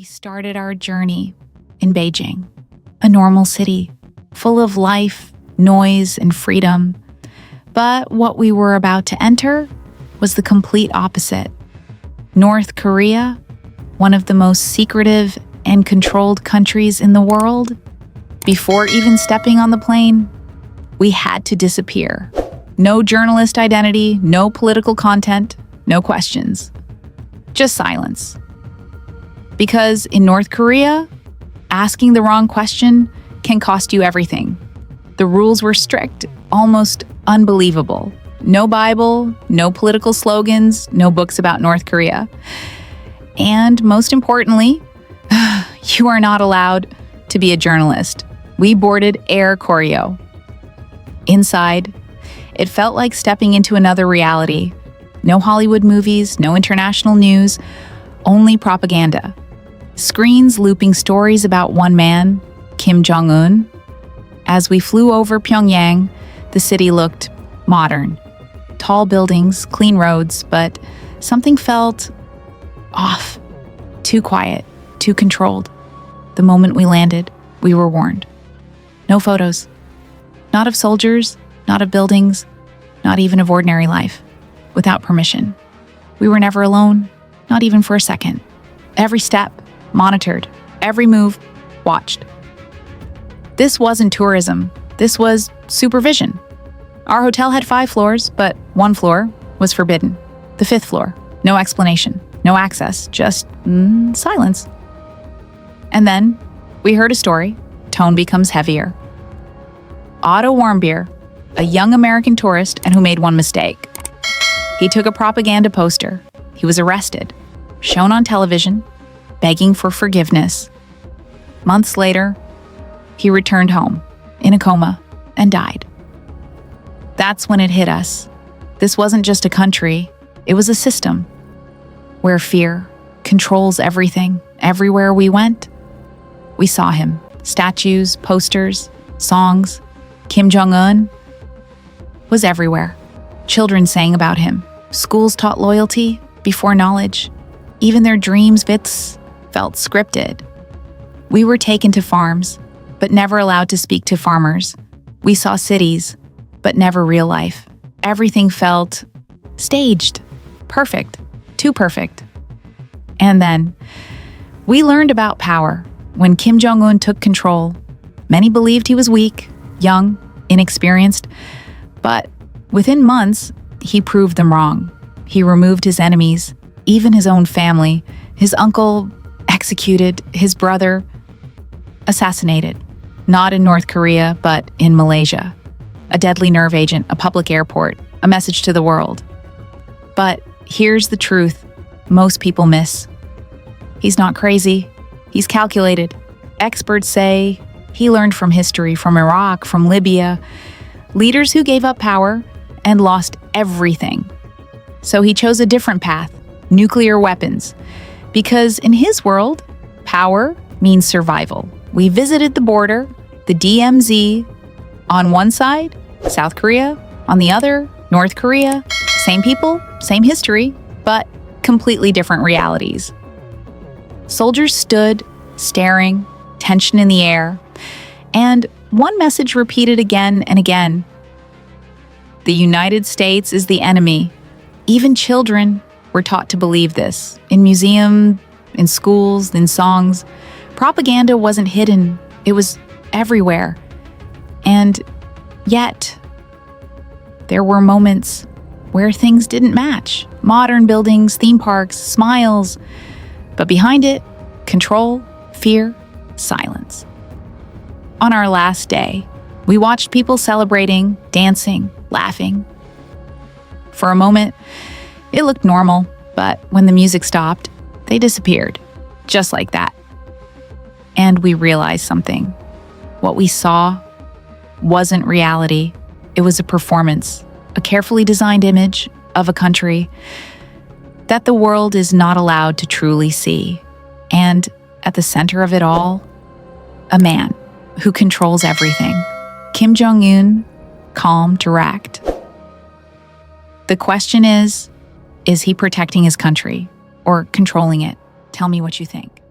We started our journey in Beijing, a normal city, full of life, noise, and freedom. But what we were about to enter was the complete opposite. North Korea, one of the most secretive and controlled countries in the world. Before even stepping on the plane, we had to disappear. No journalist identity, no political content, no questions. Just silence. Because in North Korea, asking the wrong question can cost you everything. The rules were strict, almost unbelievable. No Bible, no political slogans, no books about North Korea. And most importantly, you are not allowed to be a journalist. We boarded Air Koryo. Inside, it felt like stepping into another reality. No Hollywood movies, no international news, only propaganda. Screens looping stories about one man, Kim Jong Un. As we flew over Pyongyang, the city looked modern. Tall buildings, clean roads, but something felt off. Too quiet, too controlled. The moment we landed, we were warned. No photos. Not of soldiers, not of buildings, not even of ordinary life. Without permission. We were never alone, not even for a second. Every step, monitored. Every move, watched. This wasn't tourism. This was supervision. Our hotel had 5 floors, but one floor was forbidden. The 5th floor, no explanation, no access, just silence. And then we heard a story. Tone becomes heavier. Otto Warmbier, a young American tourist and who made one mistake. He took a propaganda poster. He was arrested, shown on television, begging for forgiveness. Months later, he returned home, in a coma, and died. That's when it hit us. This wasn't just a country, it was a system where fear controls everything. Everywhere we went, we saw him. Statues, posters, songs. Kim Jong Un was everywhere. Children sang about him. Schools taught loyalty before knowledge. Even their dreams bits felt scripted. We were taken to farms, but never allowed to speak to farmers. We saw cities, but never real life. Everything felt staged, perfect, too perfect. And then we learned about power. When Kim Jong Un took control, many believed he was weak, young, inexperienced, but within months, he proved them wrong. He removed his enemies, even his own family. His uncle executed, his brother assassinated. Not in North Korea, but in Malaysia. A deadly nerve agent, a public airport, a message to the world. But here's the truth most people miss. He's not crazy. He's calculated. Experts say he learned from history, from Iraq, from Libya. Leaders who gave up power and lost everything. So he chose a different path, nuclear weapons. Because in his world, power means survival. We visited the border, the DMZ. On one side, South Korea. On the other, North Korea. Same people, same history, but completely different realities. Soldiers stood, staring, tension in the air, and one message repeated again and again. The United States is the enemy. Even children were taught to believe this. In museums, in schools, in songs. Propaganda wasn't hidden. It was everywhere. And yet, there were moments where things didn't match. Modern buildings, theme parks, smiles. But behind it, control, fear, silence. On our last day, we watched people celebrating, dancing, laughing. For a moment, it looked normal, but when the music stopped, they disappeared, just like that. And we realized something. What we saw wasn't reality. It was a performance, a carefully designed image of a country that the world is not allowed to truly see. And at the center of it all, a man who controls everything. Kim Jong Un, calm, direct. The question is he protecting his country or controlling it? Tell me what you think.